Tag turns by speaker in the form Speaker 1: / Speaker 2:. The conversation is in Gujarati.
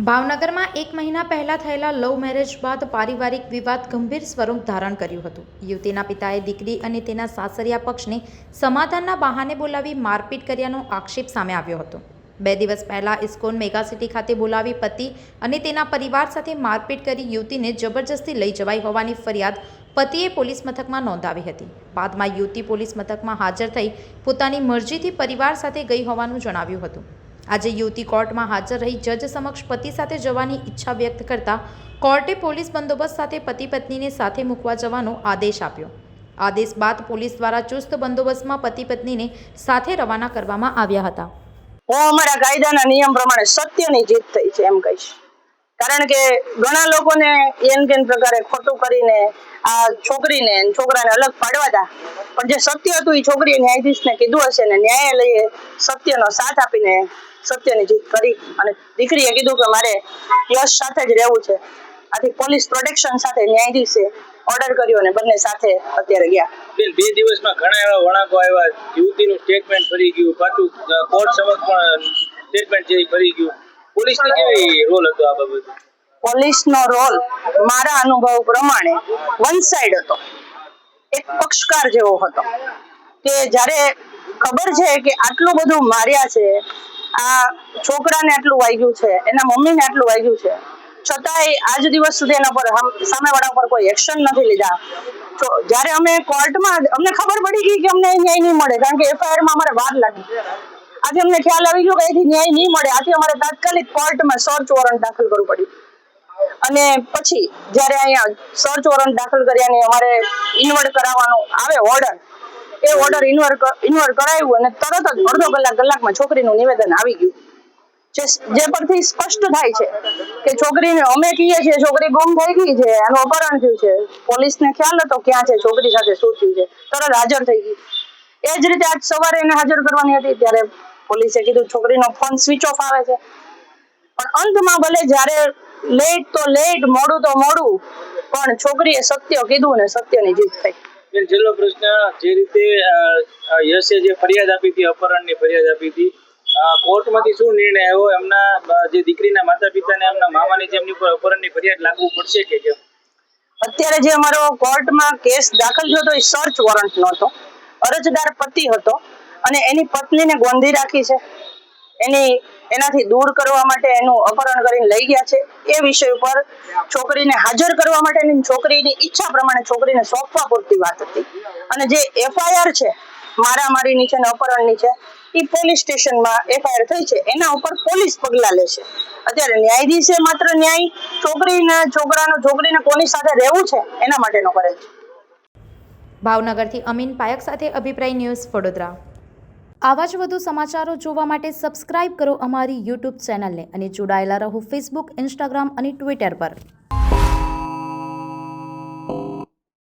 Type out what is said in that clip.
Speaker 1: ભાવનગરમાં 1 મહિના પહેલા થયેલા લવ મેરેજ બાદ પારિવારિક વિવાદ ગંભીર સ્વરૂપ ધારણ કર્યું હતું। યુવતીના પિતાએ દીકરી અને તેના સાસરિયા પક્ષને સમાધાનના બહાને બોલાવી મારપીટ કર્યાનો આક્ષેપ સામે આવ્યો હતો। 2 દિવસ પહેલા ઇસ્કોન મેગા સિટી ખાતે બોલાવી પતિ અને તેના પરિવાર સાથે મારપીટ કરી યુવતીને જબરજસ્તી લઈ જવાઈ હોવાની ફરિયાદ પતિએ પોલીસ મથકમાં નોંધાવી હતી। બાદમાં યુવતી પોલીસ મથકમાં હાજર થઈ પોતાની મરજીથી પરિવાર સાથે ગઈ હોવાનું જણાવ્યું હતું। આજે યુવતી કોર્ટમાં હાજર રહી જજ સમક્ષ પતિ સાથે જવાની ઈચ્છા વ્યક્ત કરતા કોર્ટે પોલીસ બંદોબસ્ત સાથે પતિ પત્નીને સાથે મૂકવા જવાનો આદેશ આપ્યો। આદેશ બાદ પોલીસ દ્વારા ચુસ્ત બંદોબસ્તમાં પતિ પત્નીને સાથે રવાના કરવામાં આવ્યા હતા।
Speaker 2: હું અમારા કાયદાના નિયમ પ્રમાણે સત્યની જીત થઈ છે એમ કહીશ, કારણ કે ઘણા લોકોને એન કેન પ્રકારે ખોટું કરીને આ છોકરીને છોકરાને અલગ પાડવા હતા, પણ જે સત્ય હતું એ છોકરીએ ન્યાયાધીશને કીધું હશે ને ન્યાયાલયે સત્યનો સાથ આપીને સત્યની જીત કરી અને દીકરીએ કીધું કે મારે યશ સાથે જ રહેવું છે। આથી પોલીસ પ્રોટેક્શન સાથે ન્યાયાધીશે ઓર્ડર કર્યો અને બંને સાથે અત્યારે ગયા।
Speaker 3: 2 દિવસમાં ઘણા એવા વળાંકો આવ્યા, યુવતીનું સ્ટેટમેન્ટ ફરી ગયું, પાછું કોર્ટ સમક્ષ પણ સ્ટેટમેન્ટ જે ફરી ગયું, પોલીસની કેવી રોલ હતો આ બાબતે?
Speaker 2: પોલીસનો રોલ મારા અનુભવ પ્રમાણે વન સાઇડ હતો, એક પક્ષકાર જેવો હતો કે જ્યારે ખબર છે કે આટલું બધું માર્યા છે, આ છોકરાને આટલું વાગ્યું છે, એના મમ્મીને આટલું વાગ્યું છે, છતાંય આજ દિવસ સુધી એના પર સામેવાળા પર કોઈ એક્શન નથી લીધા। તો જ્યારે અમે કોર્ટમાં અમને ખબર પડી ગઈ કે અમને ન્યાય નહીં મળે, કારણ કે એફઆઈઆરમાં અમારે વાર લાગી, આજે અમને ખ્યાલ આવી ગયો કે અહીંથી ન્યાય નહીં મળે, આથી અમારે તાત્કાલિક કોર્ટમાં સર્ચ વોરંટ દાખલ કરવું પડ્યું। અને પછી જ્યારે અહીંયા સર્ચ વોરંટ દાખલ કર્યાની અમારે ઇન્વર્ટ કરાવવાનું આવે ઓર્ડર, એ ઓર્ડર ઇન્વર્ટ કરાવ્યું અને તરત જ અડધો કલાકમાં છોકરીનું નિવેદન આવી ગયું, જે પરથી સ્પષ્ટ થાય છે કે છોકરીને અમે કહીએ છીએ છોકરી ગુમ થઈ ગઈ છે, આનું અપહરણ થયું છે, પોલીસને ખ્યાલ હતો ક્યાં છે, છોકરી સાથે શું થયું છે, તરત હાજર થઈ ગઈ। એ જ રીતે આજ સવારે એને હાજર કરવાની હતી ત્યારે પોલીસે કીધું છોકરીનો ફોન સ્વિચ ઓફ આવે છે, પણ અંતમાં ભલે જ્યારે લેટ તો લેટ, મોડું તો મોડું, પણ છોકરીએ સત્ય કીધું ને સત્યની જીત થઈ।
Speaker 3: છેલ્લો પ્રશ્ન, જે રીતે યશે જે ફરિયાદ આપી હતી, અપહરણની ફરિયાદ આપી હતી, કોર્ટમાંથી શું નિર્ણય આવ્યો? એમના જે દીકરીના માતા પિતાને એમના મામાની જેમની ઉપર અપહરણની ફરિયાદ લાગુ પડશે કે કેમ?
Speaker 2: અત્યારે જે અમારો કોર્ટમાં કેસ દાખલ થયો હતો એ સર્ચ વોરંટ નહોતો, અરજદાર પતિ હતો અને એની પત્નીને ગોંધી રાખી છે, એનાથી દૂર કરવા માટે એનું અપહરણ કરીને લઈ ગયા છે। એ વિષય ઉપર છોકરીને હાજર કરવા માટે છોકરીની ઈચ્છા પ્રમાણે છોકરીને સોંપવા પૂરતી વાત હતી, અને જે એફઆઈઆર છે મારામારીની છે ને અપહરણની છે, એ પોલીસ સ્ટેશનમાં એફઆઈઆર થઈ છે, એના ઉપર પોલીસ પગલાં લેશે। અત્યારે ન્યાયાધીશે માત્ર ન્યાય છોકરીને કોની સાથે રહેવું છે એના માટેનો કરે છે।
Speaker 1: ભાવનગરથી અમીન પાયક સાથે અભિપ્રાય ન્યૂઝ, વડોદરા। આવા જ વધુ સમાચારો જોવા માટે સબસ્ક્રાઇબ કરો અમારી યુટ્યુબ ચેનલને અને જોડાયેલા રહો ફેસબુક, ઇન્સ્ટાગ્રામ અને ટ્વિટર પર।